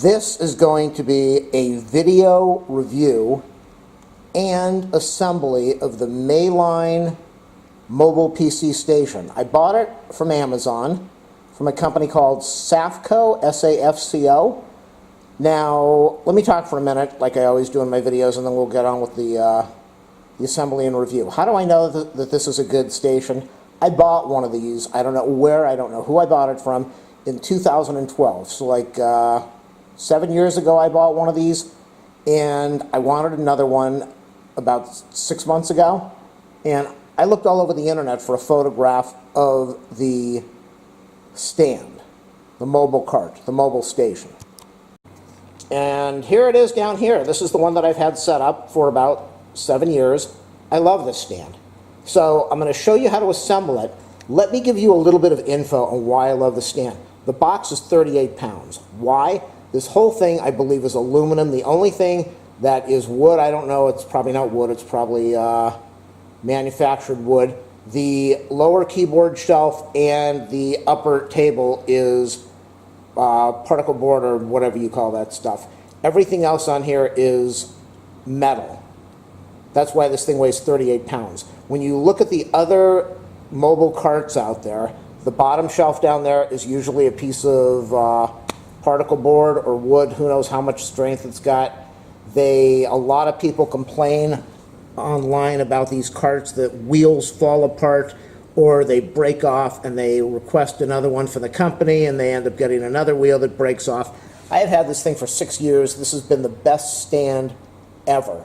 This is going to be a video review and assembly of the Mayline mobile PC station. I bought it from Amazon from a company called Safco, S-A-F-C-O. Now, let me talk for a minute, like I always do in my videos, and then we'll get on with the assembly and review. How do I know that this is a good station? I bought one of these. I don't know where, I don't know who I bought it from, in 2012. So like 7 years ago I bought one of these, and I wanted another one about 6 months ago, and I looked all over the internet for a photograph of the stand, the mobile cart, the mobile station. And here it is down here. This is the one that I've had set up for about 7 years. I love this stand. So I'm going to show you how to assemble it. Let me give you a little bit of info on why I love the stand. The box is 38 pounds. Why? This whole thing, I believe, is aluminum. The only thing that is wood, I don't know, it's probably not wood, it's probably manufactured wood. The lower keyboard shelf and the upper table is particle board or whatever you call that stuff. Everything else on here is metal. That's why this thing weighs 38 pounds. When you look at the other mobile carts out there, the bottom shelf down there is usually a piece of particle board or wood. Who knows how much strength it's got. A lot of people complain online about these carts that wheels fall apart or they break off, and they request another one for the company and they end up getting another wheel that breaks off. I have had this thing for 6 years. This has been the best stand ever,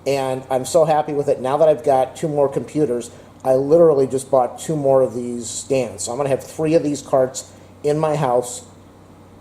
and I'm so happy with it. Now that I've got 2 more computers, I literally just bought 2 more of these stands. So I'm going to have 3 of these carts in my house.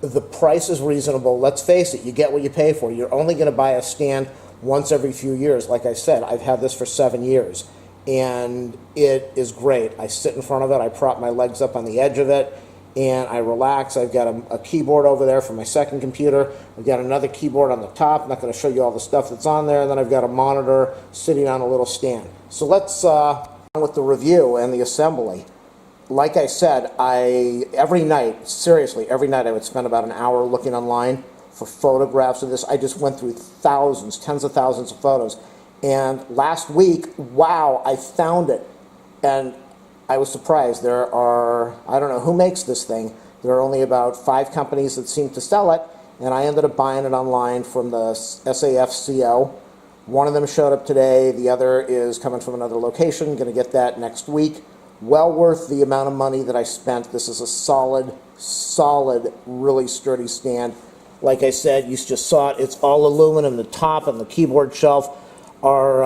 The price is reasonable. Let's face it, you get what you pay for. You're only going to buy a stand once every few years. Like I said, I've had this for 7 years, and it is great. I sit in front of it, I prop my legs up on the edge of it, and I relax. I've got a keyboard over there for my second computer. I've got another keyboard on the top. I'm not going to show you all the stuff that's on there. And then I've got a monitor sitting on a little stand. So let's on with the review and the assembly. Like I said, every night, seriously, every night I would spend about an hour looking online for photographs of this. I just went through thousands, tens of thousands of photos. And last week, wow, I found it. And I was surprised. There are, I don't know who makes this thing. There are only about 5 companies that seem to sell it. And I ended up buying it online from the SAFCO. One of them showed up today. The other is coming from another location. Going to get that next week. Well worth the amount of money that I spent. This is a solid, really sturdy stand. Like I said, you just saw it. It's all aluminum. The top and the keyboard shelf are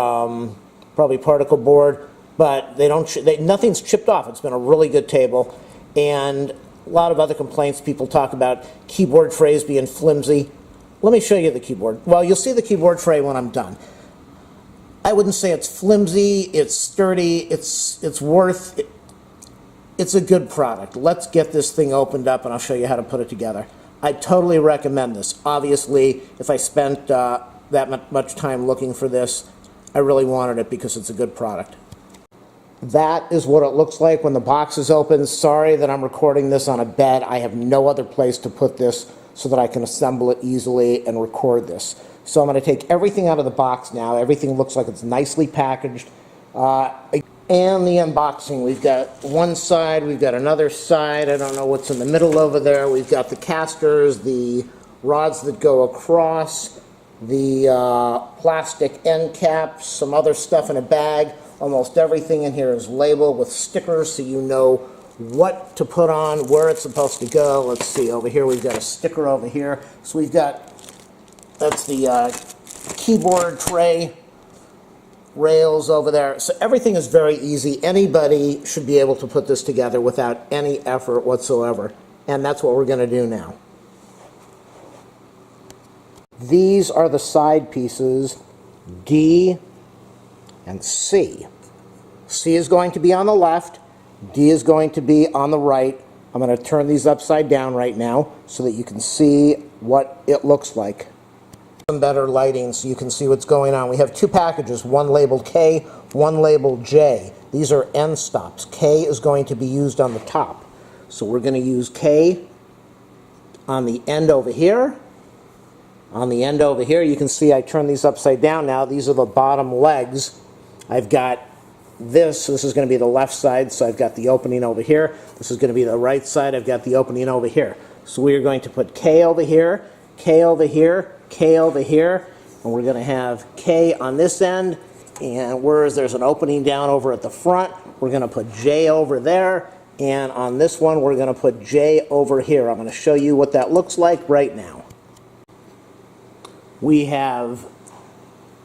probably particle board, but nothing's chipped off. It's been a really good table. And a lot of other complaints. People talk about keyboard trays being flimsy. Let me show you the keyboard. Well, you'll see the keyboard tray when I'm done. I wouldn't say it's flimsy, it's sturdy, it's a good product. Let's get this thing opened up and I'll show you how to put it together. I totally recommend this. Obviously, if I spent that much time looking for this, I really wanted it because it's a good product. That is what it looks like when the box is open. Sorry that I'm recording this on a bed. I have no other place to put this so that I can assemble it easily and record this. So I'm going to take everything out of the box now. Everything looks like it's nicely packaged. And the unboxing. We've got one side, we've got another side. I don't know what's in the middle over there. We've got the casters, the rods that go across, the plastic end caps, some other stuff in a bag. Almost everything in here is labeled with stickers so you know what to put on, where it's supposed to go. Let's see, over here we've got a sticker over here. So we've got, that's the keyboard tray rails over there. So everything is very easy. Anybody should be able to put this together without any effort whatsoever. And that's what we're going to do now. These are the side pieces, D and C. C is going to be on the left. D is going to be on the right. I'm going to turn these upside down right now so that you can see what it looks like. Some better lighting so you can see what's going on. We have 2 packages, one labeled K, one labeled J. These are end stops. K is going to be used on the top. So we're going to use K on the end over here, On the end over here, you can see I turned these upside down now. These are the bottom legs. I've got this is going to be the left side, so I've got the opening over here. This is going to be the right side. I've got the opening over here. So we are going to put K over here, K over here, K over here, and we're going to have K on this end, and whereas there's an opening down over at the front, we're going to put J over there, and on this one we're going to put J over here. I'm going to show you what that looks like right now. We have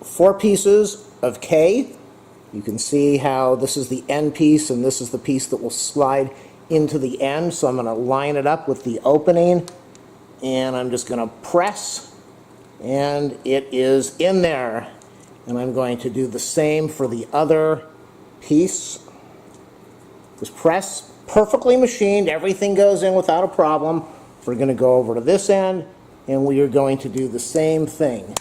4 pieces of K. You can see how this is the end piece and this is the piece that will slide into the end. So I'm going to line it up with the opening and I'm just going to press and it is in there. And I'm going to do the same for the other piece. Just press, perfectly machined, everything goes in without a problem. We're going to go over to this end and we are going to do the same thing.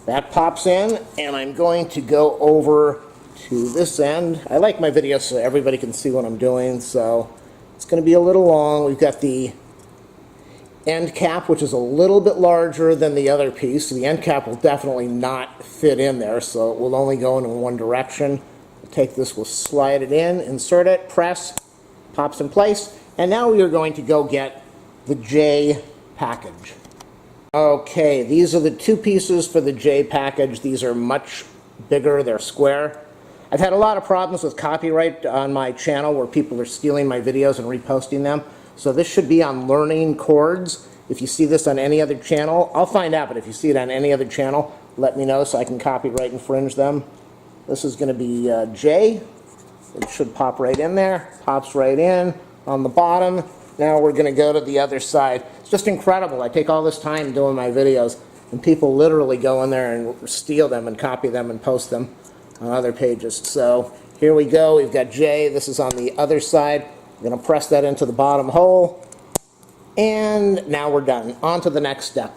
That pops in and I'm going to go over to this end. I like my videos so everybody can see what I'm doing, so it's going to be a little long. We've got the end cap, which is a little bit larger than the other piece. So the end cap will definitely not fit in there, so it will only go in one direction. We'll take this, we'll slide it in, insert it, press, pops in place, and now we are going to go get the J package. Okay, these are the 2 pieces for the J package. These are much bigger, they're square. I've had a lot of problems with copyright on my channel where people are stealing my videos and reposting them. So this should be on learning chords. If you see this on any other channel, I'll find out, but if you see it on any other channel, let me know so I can copyright infringe them. This is going to be J. It should pop right in there. Pops right in on the bottom. Now we're going to go to the other side. It's just incredible. I take all this time doing my videos, and people literally go in there and steal them and copy them and post them on other pages. So here we go. We've got J. This is on the other side. I'm going to press that into the bottom hole. And now we're done. On to the next step.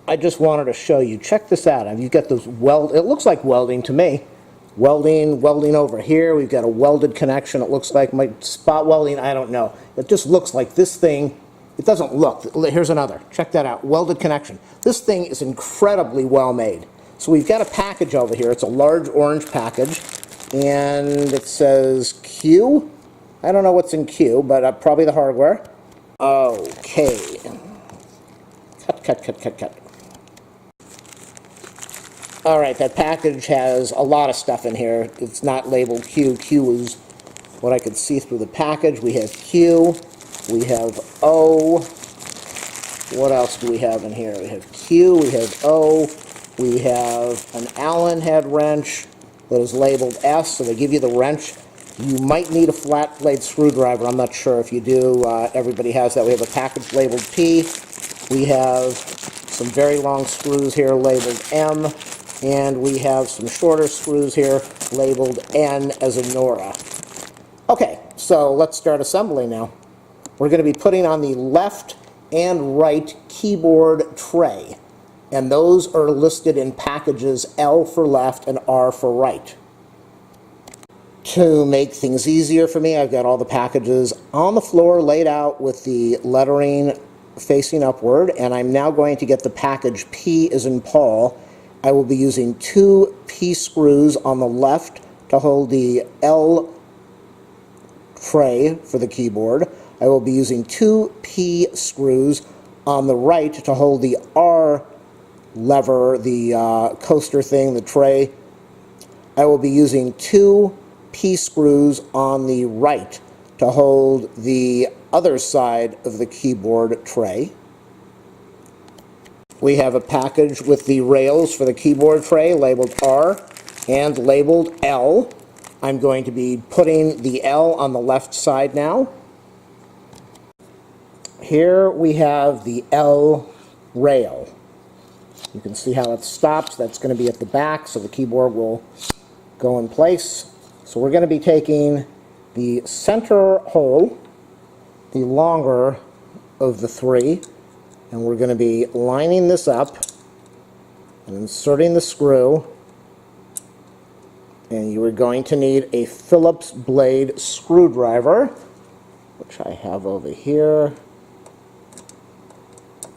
I just wanted to show you. Check this out. You've got those it looks like welding to me. Welding over here. We've got a welded connection. It looks like spot welding. I don't know. It just looks like this thing. It doesn't look. Here's another. Check that out. Welded connection. This thing is incredibly well made. So we've got a package over here. It's a large orange package, and it says Q. I don't know what's in Q, but probably the hardware. Okay. Cut. All right, that package has a lot of stuff in here. It's not labeled Q. Q is what I could see through the package. We have Q. We have O. What else do we have in here? We have Q. We have O. We have an Allen head wrench that is labeled S, so they give you the wrench. You might need a flat blade screwdriver. I'm not sure. If you do, everybody has that. We have a package labeled P. We have some very long screws here labeled M. And we have some shorter screws here labeled N as in Nora. Okay, so let's start assembly now. We're going to be putting on the left and right keyboard tray. And those are listed in packages L for left and R for right. To make things easier for me, I've got all the packages on the floor laid out with the lettering facing upward, and I'm now going to get the package P as in Paul. I will be using 2 P screws on the left to hold the L tray for the keyboard. I will be using 2 P screws on the right to hold the R lever, the coaster thing, the tray. I will be using 2 P screws on the right to hold the other side of the keyboard tray. We have a package with the rails for the keyboard tray labeled R and labeled L. I'm going to be putting the L on the left side now. Here we have the L rail. You can see how it stops. That's going to be at the back, so the keyboard will go in place. So we're going to be taking the center hole, the longer of the 3, and we're going to be lining this up and inserting the screw. And you are going to need a Phillips blade screwdriver, which I have over here.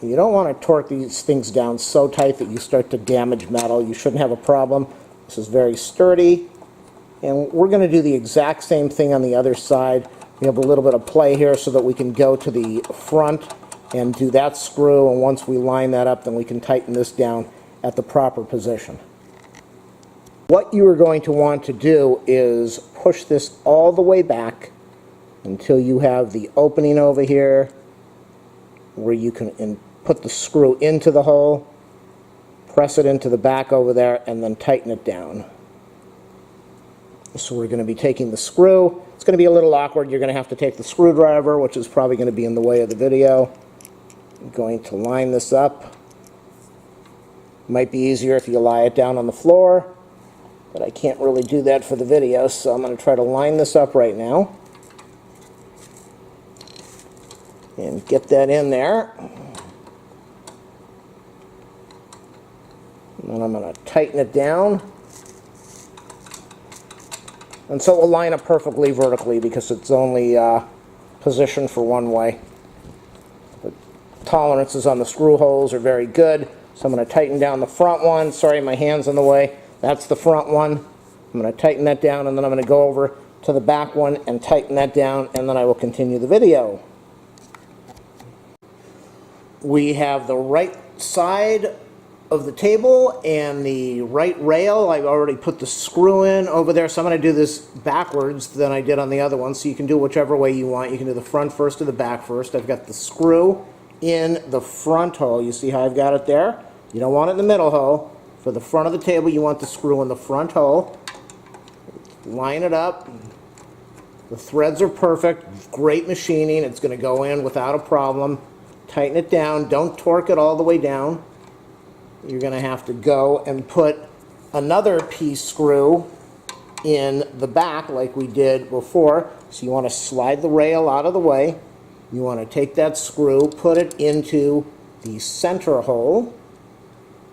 You don't want to torque these things down so tight that you start to damage metal. You shouldn't have a problem. This is very sturdy. And we're going to do the exact same thing on the other side. We have a little bit of play here so that we can go to the front and do that screw. And once we line that up, then we can tighten this down at the proper position. What you are going to want to do is push this all the way back until you have the opening over here where you can put the screw into the hole, press it into the back over there, and then tighten it down. So we're going to be taking the screw. It's going to be a little awkward. You're going to have to take the screwdriver, which is probably going to be in the way of the video. I'm going to line this up. Might be easier if you lie it down on the floor, but I can't really do that for the video, so I'm going to try to line this up right now and get that in there. And then I'm going to tighten it down. And so it will line up perfectly vertically because it's only positioned for one way. The tolerances on the screw holes are very good. So I'm going to tighten down the front one. Sorry, my hand's in the way. That's the front one. I'm going to tighten that down, and then I'm going to go over to the back one and tighten that down, and then I will continue the video. We have the right side of the table and the right rail. I've already put the screw in over there, so I'm going to do this backwards than I did on the other one, so you can do whichever way you want. You can do the front first or the back first. I've got the screw in the front hole. You see how I've got it there? You don't want it in the middle hole. For the front of the table, you want the screw in the front hole. Line it up. The threads are perfect. Great machining. It's going to go in without a problem. Tighten it down. Don't torque it all the way down. You're going to have to go and put another piece screw in the back like we did before. So you want to slide the rail out of the way. You want to take that screw, put it into the center hole.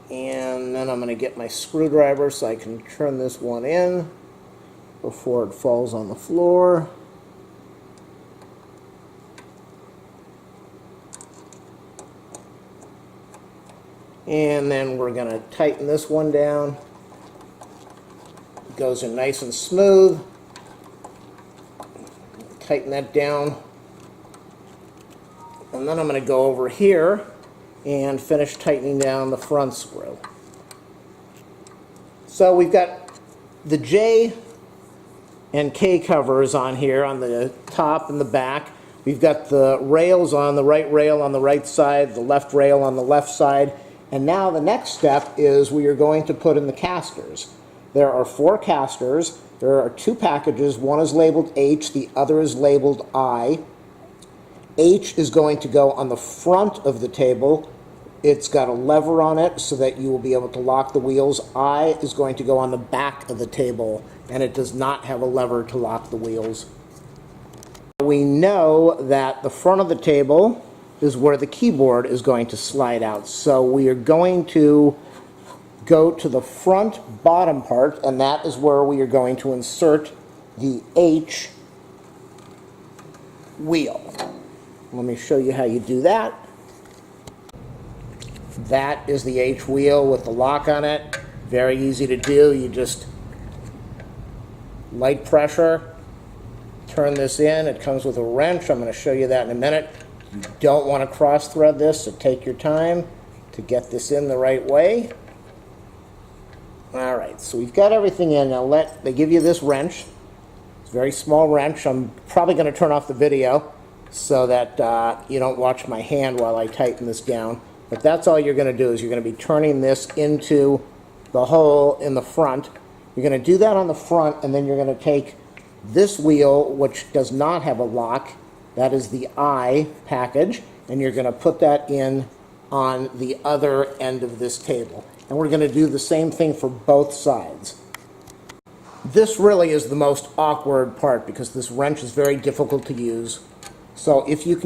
And then I'm going to get my screwdriver so I can turn this one in before it falls on the floor. And then we're going to tighten this one down. It goes in nice and smooth. Tighten that down. And then I'm going to go over here and finish tightening down the front screw. So we've got the J and K covers on here on the top and the back. We've got the rails on, the right rail on the right side, the left rail on the left side. And now the next step is we are going to put in the casters. There are 4 casters. There are 2 packages. One is labeled H, the other is labeled I. H is going to go on the front of the table. It's got a lever on it so that you will be able to lock the wheels. I is going to go on the back of the table, and it does not have a lever to lock the wheels. We know that the front of the table is where the keyboard is going to slide out. So we are going to go to the front bottom part, and that is where we are going to insert the H wheel. Let me show you how you do that. That is the H wheel with the lock on it. Very easy to do. You just light pressure, turn this in. It comes with a wrench. I'm going to show you that in a minute. You don't want to cross thread this, so take your time to get this in the right way. All right, so we've got everything in. Now they give you this wrench. It's a very small wrench. I'm probably going to turn off the video so that you don't watch my hand while I tighten this down. But that's all you're going to do is you're going to be turning this into the hole in the front. You're going to do that on the front, and then you're going to take this wheel, which does not have a lock. That is the I package, and you're going to put that in on the other end of this table. And we're going to do the same thing for both sides. This really is the most awkward part because this wrench is very difficult to use. So if you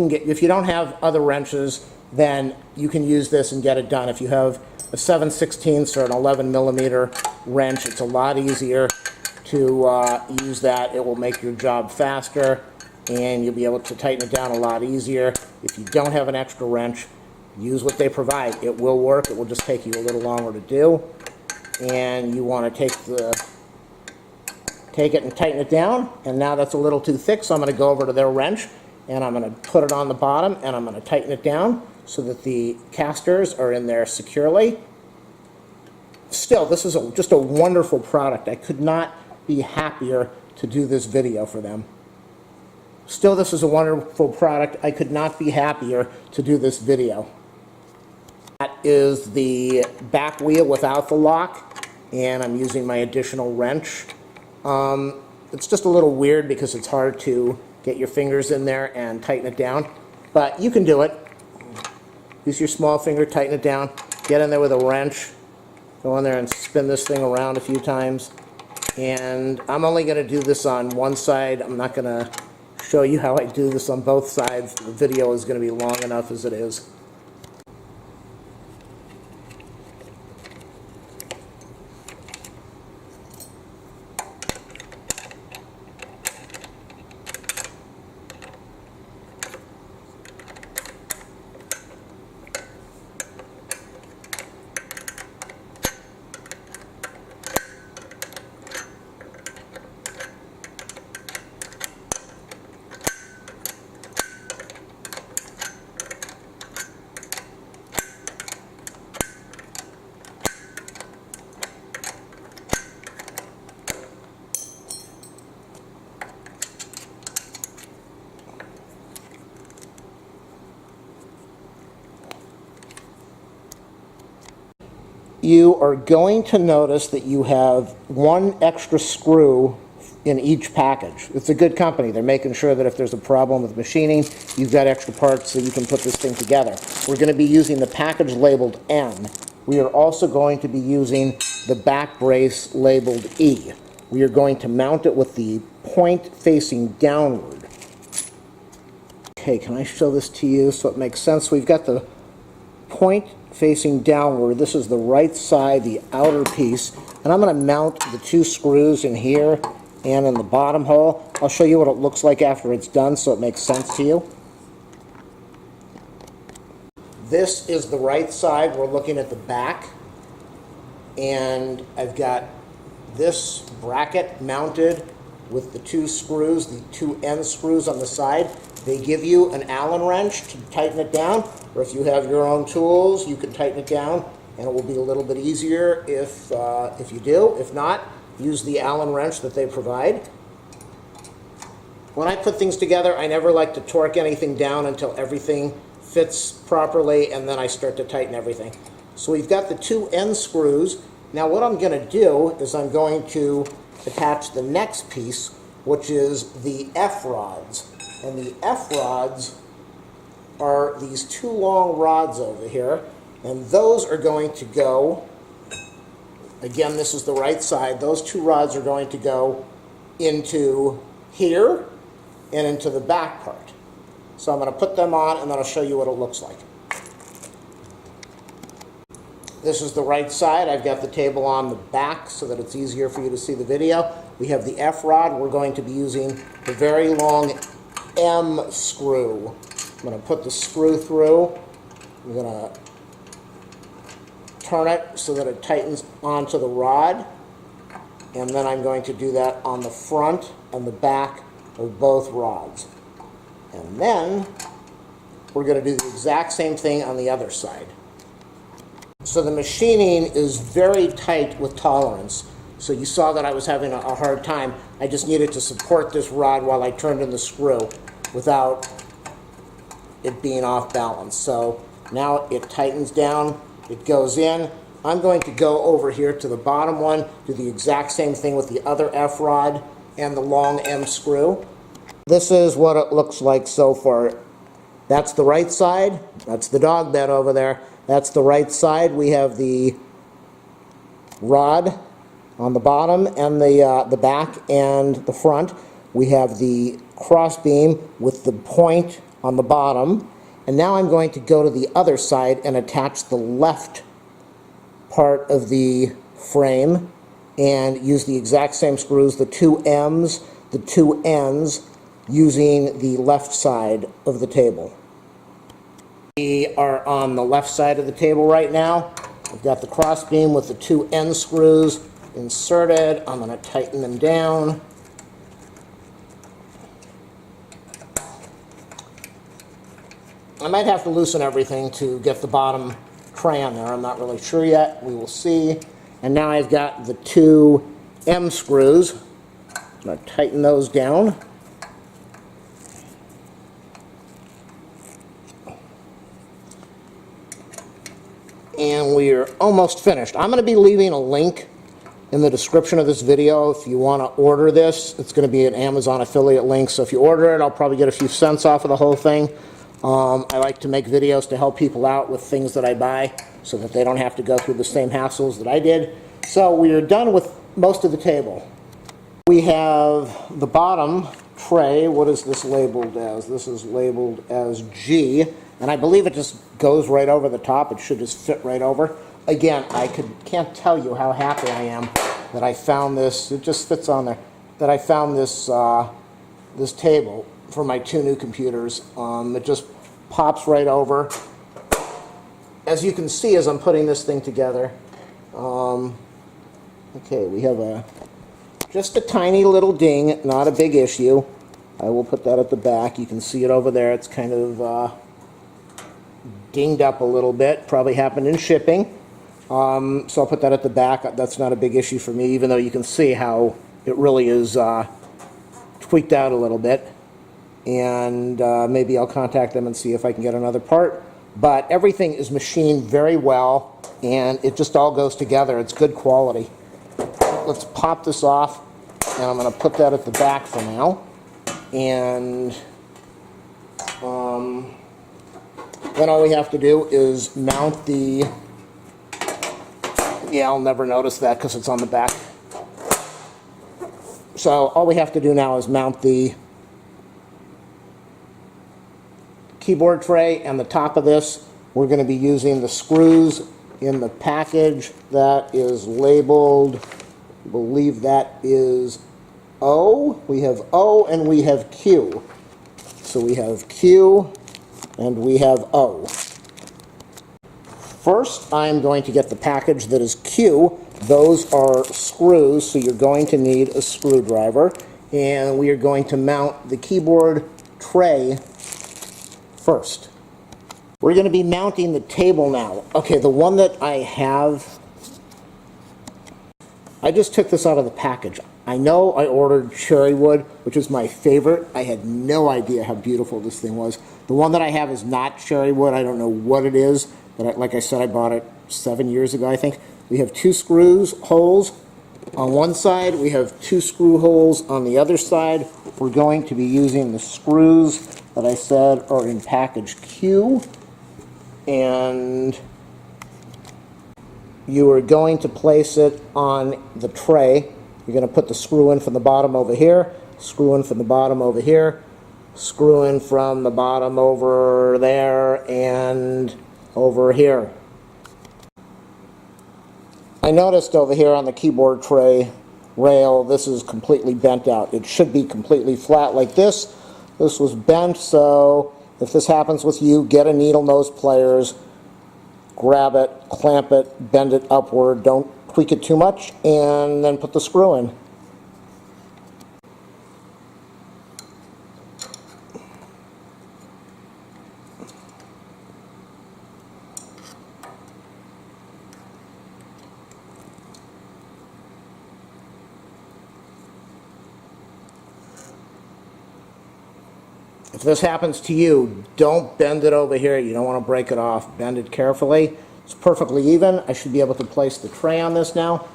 don't have other wrenches, then you can use this and get it done. If you have a 7/16 or an 11 millimeter wrench, it's a lot easier to use that. It will make your job faster, and you'll be able to tighten it down a lot easier. If you don't have an extra wrench, use what they provide. It will work. It will just take you a little longer to do. And you want to take it and tighten it down. And now that's a little too thick, so I'm going to go over to their wrench and I'm going to put it on the bottom and I'm going to tighten it down so that the casters are in there securely. Still, this is just a wonderful product. I could not be happier to do this video for them. Still, this is a wonderful product. I could not be happier to do this video. That is the back wheel without the lock, and I'm using my additional wrench. It's just a little weird because it's hard to get your fingers in there and tighten it down, but you can do it. Use your small finger, tighten it down, get in there with a wrench, go in there and spin this thing around a few times. And I'm only going to do this on one side. I'm not going to show you how I do this on both sides. The video is going to be long enough as it is. You are going to notice that you have one extra screw in each package. It's a good company. They're making sure that if there's a problem with machining, you've got extra parts so you can put this thing together. We're going to be using the package labeled N. We are also going to be using the back brace labeled E. We are going to mount it with the point facing downward. Okay, can I show this to you so it makes sense? We've got the point facing downward. This is the right side, the outer piece, and I'm going to mount the two screws in here and in the bottom hole. I'll show you what it looks like after it's done so it makes sense to you. This is the right side. We're looking at the back, and I've got this bracket mounted with the two screws, the two end screws on the side. They give you an Allen wrench to tighten it down, or if you have your own tools, you can tighten it down, and it will be a little bit easier if you do. If not, use the Allen wrench that they provide. When I put things together, I never like to torque anything down until everything fits properly, and then I start to tighten everything. So we've got the two end screws. Now what I'm going to do is I'm going to attach the next piece, which is the F-rods. And the F-rods are these two long rods over here, and those are going to go, again, this is the right side, those two rods are going to go into here and into the back part. So I'm going to put them on and then I'll show you what it looks like. This is the right side. I've got the table on the back so that it's easier for you to see the video. We have the F-rod. We're going to be using the very long M screw. I'm going to put the screw through. I'm going to turn it so that it tightens onto the rod. And then I'm going to do that on the front and the back of both rods. And then we're going to do the exact same thing on the other side. So the machining is very tight with tolerance. So you saw that I was having a hard time. I just needed to support this rod while I turned in the screw without it being off balance. So now it tightens down, it goes in. I'm going to go over here to the bottom one, do the exact same thing with the other F-rod and the long M screw. This is what it looks like so far. That's the right side. That's the dog bed over there. That's the right side. We have the rod on the bottom and the back and the front. We have the crossbeam with the point on the bottom. And now I'm going to go to the other side and attach the left part of the frame and use the exact same screws, the two M's, the two N's, using the left side of the table. We are on the left side of the table right now. We've got the cross beam with the 2 end screws inserted. I'm going to tighten them down. I might have to loosen everything to get the bottom tray on there. I'm not really sure yet. We will see. And now I've got the 2 M screws. I'm going to tighten those down. And we are almost finished. I'm going to be leaving a link in the description of this video if you want to order this. It's going to be an Amazon affiliate link, so if you order it, I'll probably get a few cents off of the whole thing. I like to make videos to help people out with things that I buy so that they don't have to go through the same hassles that I did. So we are done with most of the table. We have the bottom tray. What is this labeled as? This is labeled as G, and I believe it just goes right over the top. It should just fit right over. Again, I can't tell you how happy I am that I found this. It just fits on there. That I found this this table for my 2 new computers. It just pops right over. As you can see, as I'm putting this thing together, okay, we have just a tiny little ding, not a big issue. I will put that at the back. You can see it over there. It's kind of dinged up a little bit. Probably happened in shipping. So I'll put that at the back. That's not a big issue for me, even though you can see how it really is tweaked out a little bit. And maybe I'll contact them and see if I can get another part. But everything is machined very well, and it just all goes together. It's good quality. Let's pop this off, and I'm going to put that at the back for now. And then all we have to do is mount the... Yeah, I'll never notice that because it's on the back. So all we have to do now is mount the keyboard tray and the top of this. We're going to be using the screws in the package that is labeled, I believe that is O. We have O and we have Q. So we have Q and we have O. First, I'm going to get the package that is Q. Those are screws, so you're going to need a screwdriver. And we are going to mount the keyboard tray first. We're going to be mounting the table now. Okay, the one that I have, I just took this out of the package. I know I ordered cherry wood, which is my favorite. I had no idea how beautiful this thing was. The one that I have is not cherry wood. I don't know what it is, but like I said, I bought it 7 years ago, I think. We have 2 screws, holes on one side. We have 2 screw holes on the other side. We're going to be using the screws that I said are in package Q. And you are going to place it on the tray. You're going to put the screw in from the bottom over here, screw in from the bottom over here, screw in from the bottom over there, and over here. I noticed over here on the keyboard tray rail, this is completely bent out. It should be completely flat like this. This was bent, so if this happens with you, get a needle nose pliers, grab it, clamp it, bend it upward, don't tweak it too much, and then put the screw in. If this happens to you, don't bend it over here. You don't want to break it off. Bend it carefully. It's perfectly even. I should be able to place the tray on this now.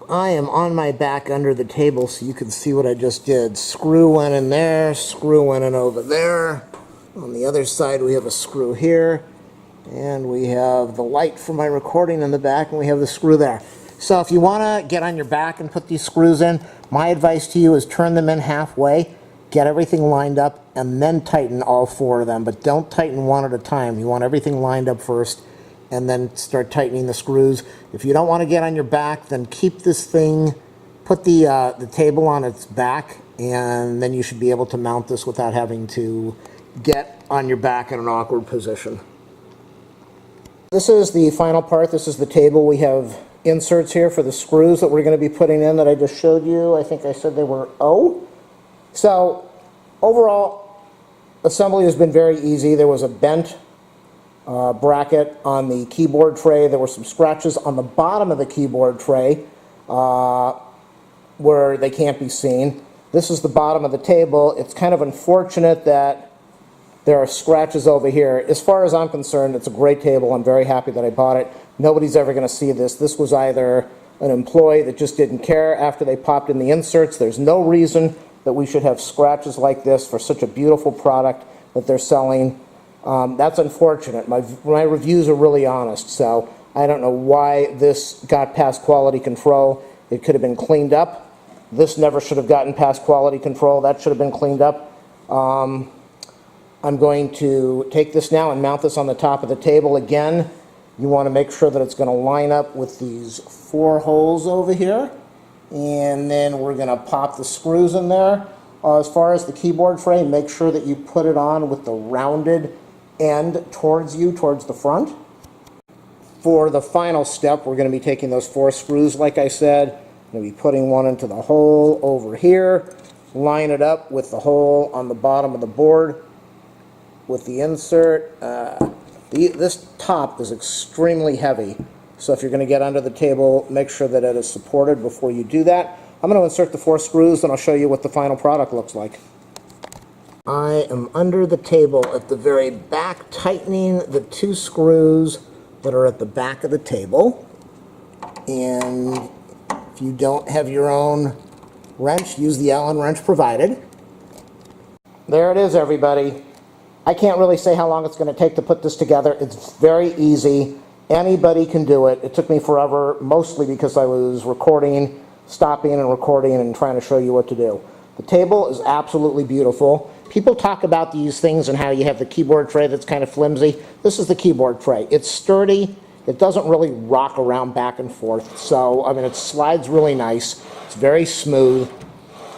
I am on my back under the table so you can see what I just did. Screw went in there, screw went in over there. On the other side we have a screw here. And we have the light for my recording in the back, and we have the screw there. So if you want to get on your back and put these screws in, my advice to you is turn them in halfway. Get everything lined up and then tighten all 4 of them, but don't tighten one at a time. You want everything lined up first and then start tightening the screws. If you don't want to get on your back, then keep this thing, put the table on its back, and then you should be able to mount this without having to get on your back in an awkward position. This is the final part. This is the table. We have inserts here for the screws that we're going to be putting in that I just showed you. I think I said they were O. So overall, assembly has been very easy. There was a bent bracket on the keyboard tray. There were some scratches on the bottom of the keyboard tray where they can't be seen. This is the bottom of the table. It's kind of unfortunate that there are scratches over here. As far as I'm concerned, it's a great table. I'm very happy that I bought it. Nobody's ever going to see this. This was either an employee that just didn't care after they popped in the inserts. There's no reason that we should have scratches like this for such a beautiful product that they're selling. That's unfortunate. My reviews are really honest, so I don't know why this got past quality control. It could have been cleaned up. This never should have gotten past quality control. That should have been cleaned up. I'm going to take this now and mount this on the top of the table. Again, you want to make sure that it's going to line up with these 4 holes over here. And then we're going to pop the screws in there. As far as the keyboard tray, make sure that you put it on with the rounded end towards you, towards the front. For the final step, we're going to be taking those 4 screws, like I said. I'm going to be putting one into the hole over here, line it up with the hole on the bottom of the board with the insert. This top is extremely heavy, so if you're going to get under the table, make sure that it is supported before you do that. I'm going to insert the 4 screws and I'll show you what the final product looks like. I am under the table at the very back, tightening the 2 screws that are at the back of the table. And if you don't have your own wrench, use the Allen wrench provided. There it is, everybody. I can't really say how long it's going to take to put this together. It's very easy. Anybody can do it. It took me forever, mostly because I was recording, stopping and recording and trying to show you what to do. The table is absolutely beautiful. People talk about these things and how you have the keyboard tray that's kind of flimsy. This is the keyboard tray. It's sturdy. It doesn't really rock around back and forth. So, I mean, it slides really nice. It's very smooth.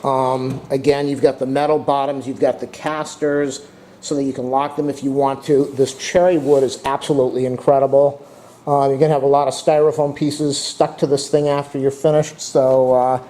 Again, you've got the metal bottoms. You've got the casters so that you can lock them if you want to. This cherry wood is absolutely incredible. You're going to have a lot of styrofoam pieces stuck to this thing after you're finished. So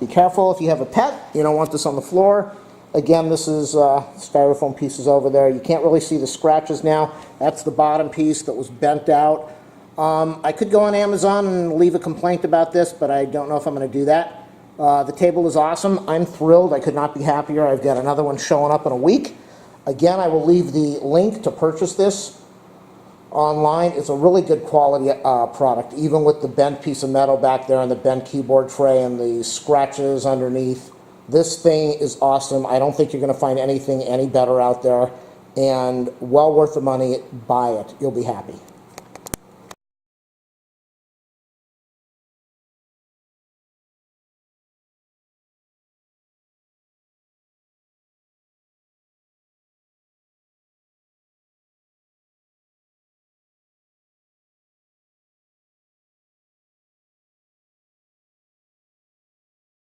be careful if you have a pet. You don't want this on the floor. Again, this is styrofoam pieces over there. You can't really see the scratches now. That's the bottom piece that was bent out. I could go on Amazon and leave a complaint about this, but I don't know if I'm going to do that. The table is awesome. I'm thrilled. I could not be happier. I've got another one showing up in a week. Again, I will leave the link to purchase this online. It's a really good quality product, even with the bent piece of metal back there and the bent keyboard tray and the scratches underneath. This thing is awesome. I don't think you're going to find anything any better out there, and well worth the money. Buy it. You'll be happy.